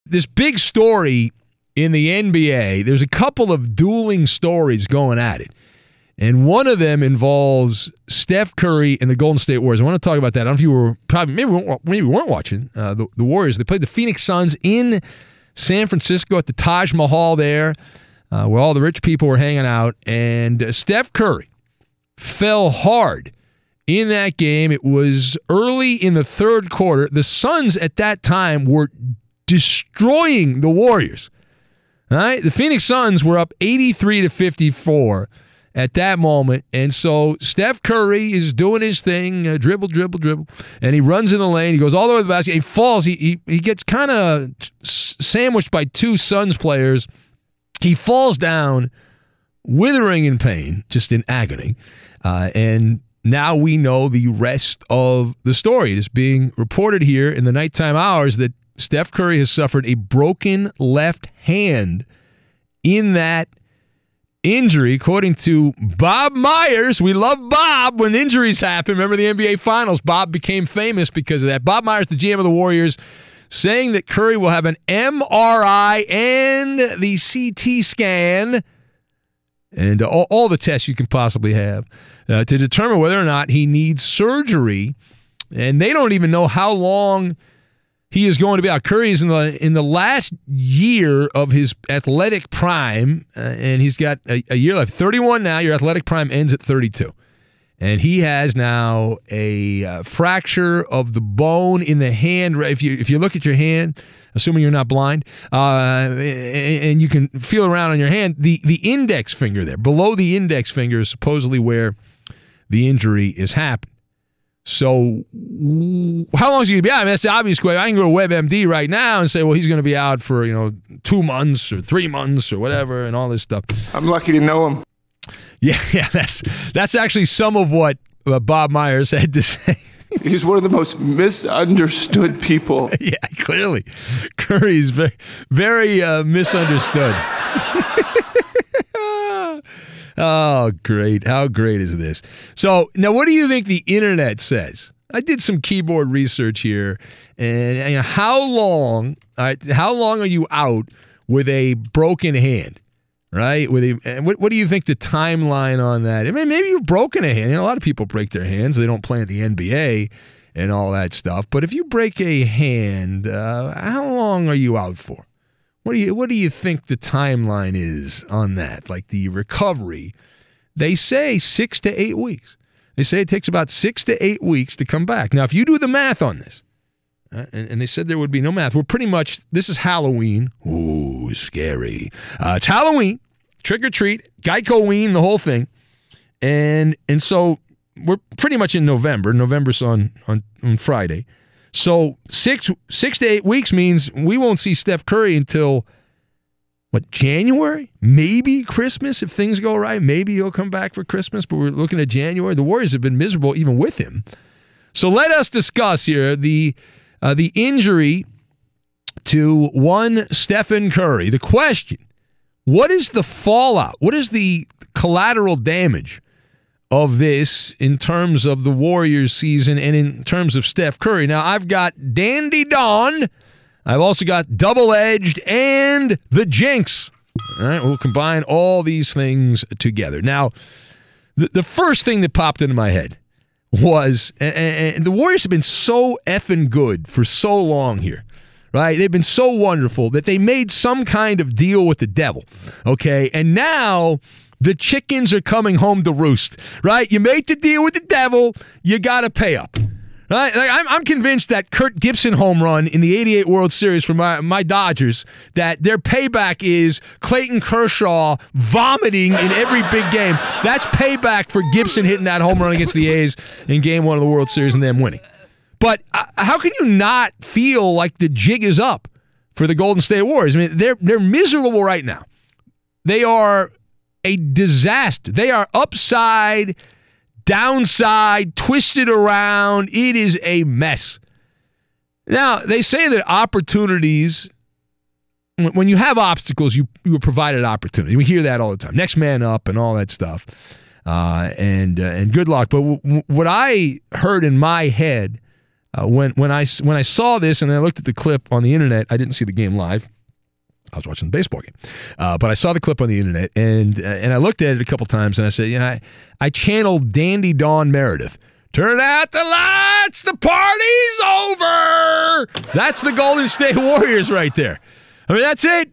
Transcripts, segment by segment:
This big story in the NBA, there's a couple of dueling stories going at it. And one of them involves Steph Curry and the Golden State Warriors. I want to talk about that. I don't know if you were maybe you weren't watching the Warriors. They played the Phoenix Suns in San Francisco at the Taj Mahal there, where all the rich people were hanging out. And Steph Curry fell hard in that game. It was early in the third quarter. The Suns at that time were destroying the Warriors. All right? The Phoenix Suns were up 83-54 at that moment. And so Steph Curry is doing his thing, dribble, and he runs in the lane. He goes all the way to the basket. He falls. He gets kind of sandwiched by two Suns players. He falls down, withering in pain, just in agony. And now we know the rest of the story. It is being reported here in the nighttime hours that Steph Curry has suffered a broken left hand in that injury, according to Bob Myers. We love Bob when injuries happen. Remember the NBA Finals? Bob became famous because of that. Bob Myers, the GM of the Warriors, saying that Curry will have an MRI and the CT scan and all the tests you can possibly have to determine whether or not he needs surgery. And they don't even know how long he is going to be out. Curry is in the last year of his athletic prime, and he's got a year left. 31 now. Your athletic prime ends at 32. And he has now a fracture of the bone in the hand. If you look at your hand, assuming you're not blind, and you can feel around on your hand, the index finger there, below the index finger is supposedly where the injury is happening. So how long is he going to be out? I mean, that's the obvious question. I can go to WebMD right now and say, well, he's going to be out for 2 months or 3 months or whatever and all this stuff. I'm lucky to know him. Yeah, that's actually some of what Bob Myers had to say. He's one of the most misunderstood people. Yeah, clearly. Curry's very, very misunderstood. Oh, great. How great is this? So, now what do you think the internet says? I did some keyboard research here, and how long are you out with a broken hand, right? What do you think the timeline on that? I mean, maybe you've broken a hand. A lot of people break their hands. They don't play in the NBA and all that stuff. But if you break a hand, how long are you out for? What do you think the timeline is on that? Like the recovery, they say 6 to 8 weeks. They say it takes about 6 to 8 weeks to come back. Now, if you do the math on this, and they said there would be no math, we're pretty much, this is Halloween. Ooh, scary. It's Halloween, trick or treat, Geico-ween, the whole thing. And so we're pretty much in November. November's on Friday. So 6 to 8 weeks means we won't see Steph Curry until, January? Maybe Christmas if things go right. Maybe he'll come back for Christmas, but we're looking at January. The Warriors have been miserable even with him. So let us discuss here the injury to one Stephen Curry. The question, what is the fallout? What is the collateral damage of this in terms of the Warriors season and in terms of Steph Curry? Now, I've got Dandy Don. I've also got Double Edged and the Jinx. All right, we'll combine all these things together. Now, the first thing that popped into my head was, and the Warriors have been so effing good for so long here, right? They've been so wonderful that they made some kind of deal with the devil, okay? And now the chickens are coming home to roost, right? You made the deal with the devil, you got to pay up, right? Like I'm convinced that Kurt Gibson home run in the '88 World Series for my Dodgers, that their payback is Clayton Kershaw vomiting in every big game. That's payback for Gibson hitting that home run against the A's in Game 1 of the World Series and them winning. But how can you not feel like the jig is up for the Golden State Warriors? I mean, they're miserable right now. They are a disaster. They are upside, downside, twisted around. It is a mess. Now, they say that opportunities, when you have obstacles, you are provided opportunity. We hear that all the time. Next man up and all that stuff. And good luck. But what I heard in my head When I saw this and I looked at the clip on the internet, I didn't see the game live. I was watching the baseball game, but I saw the clip on the internet and I looked at it a couple times and I said, I channeled Dandy Dawn Meredith. Turn out the lights, the party's over. That's the Golden State Warriors right there. I mean, that's it.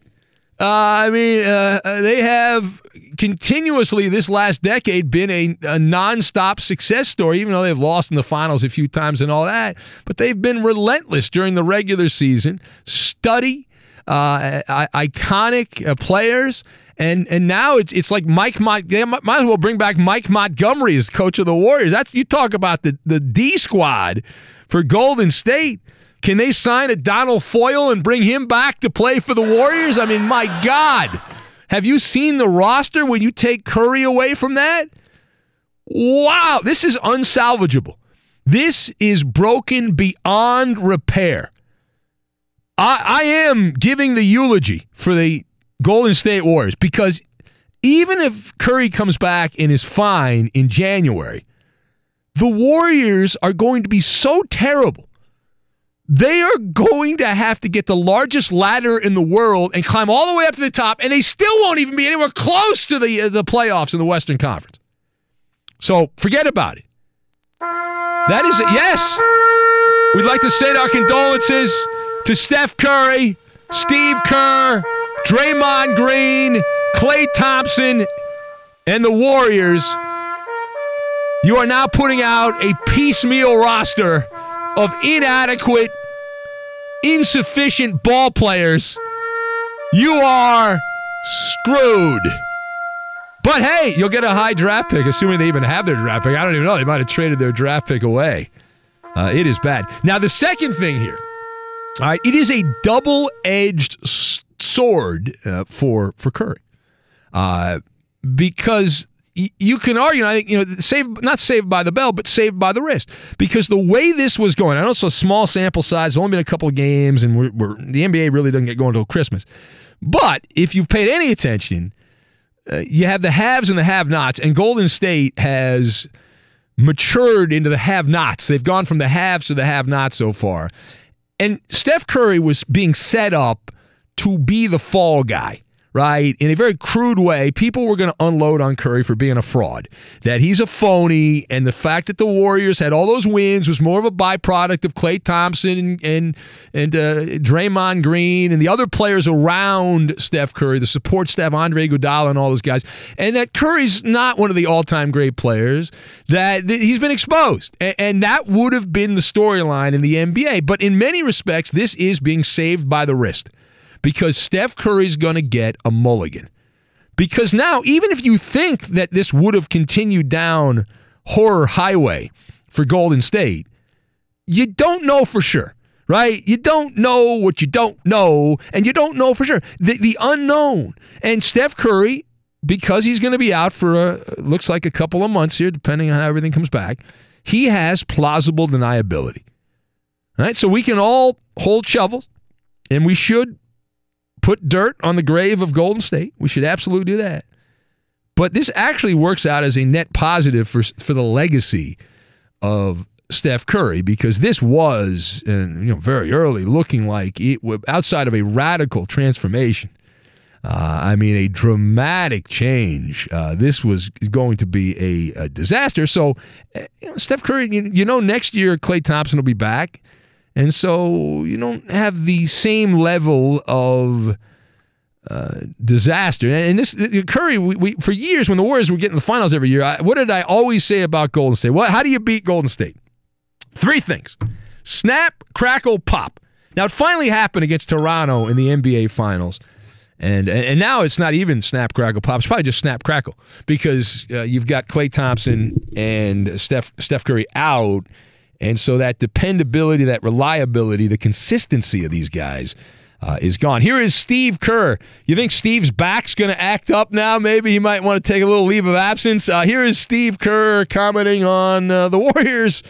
They have continuously this last decade been a nonstop success story, even though they've lost in the finals a few times and all that. But they've been relentless during the regular season. Iconic players. And now it's like they might as well bring back Mike Montgomery as coach of the Warriors. You talk about the D squad for Golden State. Can they sign a Donald Foyle and bring him back to play for the Warriors? I mean, my God. Have you seen the roster when you take Curry away from that? Wow, this is unsalvageable. This is broken beyond repair. I am giving the eulogy for the Golden State Warriors because even if Curry comes back and is fine in January, the Warriors are going to be so terrible. They are going to have to get the largest ladder in the world and climb all the way up to the top, and they still won't even be anywhere close to the playoffs in the Western Conference. So forget about it. That is it. Yes, we'd like to send our condolences to Steph Curry, Steve Kerr, Draymond Green, Klay Thompson, and the Warriors. You are now putting out a piecemeal roster of inadequate, insufficient ball players. You are screwed. But hey, you'll get a high draft pick, assuming they even have their draft pick. I don't even know. They might have traded their draft pick away. It is bad. Now, the second thing here, all right, it is a double-edged sword for Curry. Because you can argue, I think, not saved by the bell, but saved by the wrist. Because the way this was going, I know it's a small sample size, only been a couple of games, and the NBA really doesn't get going until Christmas. But if you've paid any attention, you have the haves and the have-nots, and Golden State has matured into the have-nots. They've gone from the haves to the have-nots so far. And Steph Curry was being set up to be the fall guy, right? In a very crude way, people were going to unload on Curry for being a fraud, that he's a phony, and the fact that the Warriors had all those wins was more of a byproduct of Klay Thompson and Draymond Green and the other players around Steph Curry, the support staff, Andre Iguodala and all those guys, and that Curry's not one of the all-time great players, that he's been exposed. And that would have been the storyline in the NBA. But in many respects, this is being saved by the wrist. Because Steph Curry's going to get a mulligan. Because now, even if you think that this would have continued down horror highway for Golden State, you don't know for sure, right? You don't know what you don't know, and you don't know for sure. The unknown. And Steph Curry, because he's going to be out for, looks like a couple of months here, depending on how everything comes back, he has plausible deniability. All right? So we can all hold shovels, and we should put dirt on the grave of Golden State. We should absolutely do that. But this actually works out as a net positive for the legacy of Steph Curry, because this was, very early, looking like it outside of a radical transformation. A dramatic change. This was going to be a disaster. So, Steph Curry, next year Klay Thompson will be back. And so you don't have the same level of disaster. And this Curry, we for years when the Warriors were getting the finals every year, what did I always say about Golden State? How do you beat Golden State? 3 things. Snap, crackle, pop. Now, it finally happened against Toronto in the NBA Finals. And now it's not even snap, crackle, pop. It's probably just snap, crackle. Because you've got Klay Thompson and Steph Curry out. And so that dependability, that reliability, the consistency of these guys is gone. Here is Steve Kerr. You think Steve's back's going to act up now? Maybe he might want to take a little leave of absence. Here is Steve Kerr commenting on the Warriors.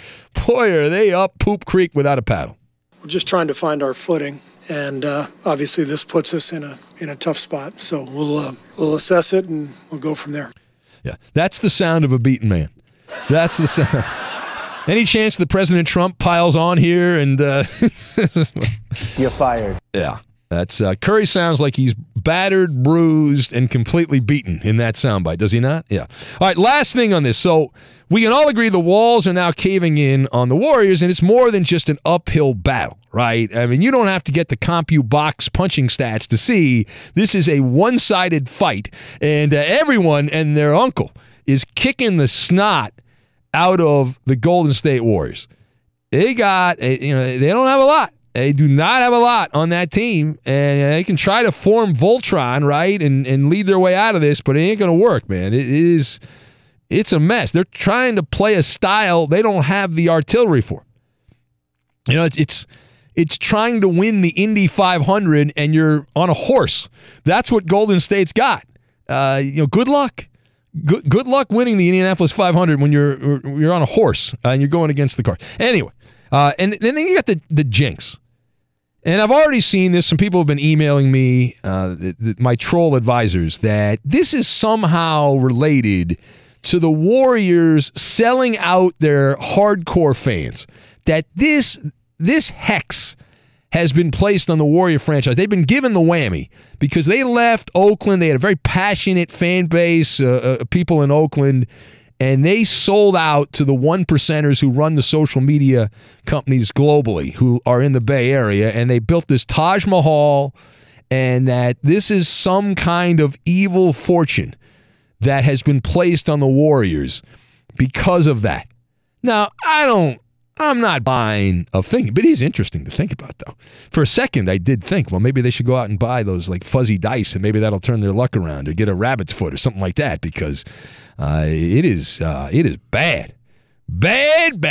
Boy, are they up Poop Creek without a paddle. We're just trying to find our footing, and obviously this puts us in a tough spot. So we'll assess it and we'll go from there. Yeah, that's the sound of a beaten man. That's the sound. Any chance that President Trump piles on here and You're fired. Yeah. That's Curry sounds like he's battered, bruised, and completely beaten in that soundbite, does he not? Yeah. All right, last thing on this. So we can all agree the walls are now caving in on the Warriors, and it's more than just an uphill battle, right? I mean, you don't have to get the CompuBox punching stats to see this is a one-sided fight, and everyone and their uncle is kicking the snot out of the Golden State Warriors. They got, they don't have a lot. They do not have a lot on that team, and they can try to form Voltron, right, and lead their way out of this, but it ain't going to work, man. It's a mess. They're trying to play a style they don't have the artillery for. It's trying to win the Indy 500, and you're on a horse. That's what Golden State's got. Good luck. Good luck winning the Indianapolis 500 when you're on a horse and you're going against the car. Anyway, and then you got the jinx. And I've already seen this. Some people have been emailing me, my troll advisors, that this is somehow related to the Warriors selling out their hardcore fans. That this hex has been placed on the Warrior franchise. They've been given the whammy because they left Oakland. They had a very passionate fan base, people in Oakland, and they sold out to the one percenters who run the social media companies globally who are in the Bay Area, and they built this Taj Mahal, and that this is some kind of evil fortune that has been placed on the Warriors because of that. Now, I'm not buying a thing, but it is interesting to think about, though. For a second, I did think, well, maybe they should go out and buy those like fuzzy dice, and maybe that'll turn their luck around, or get a rabbit's foot or something like that, because it is bad. Bad.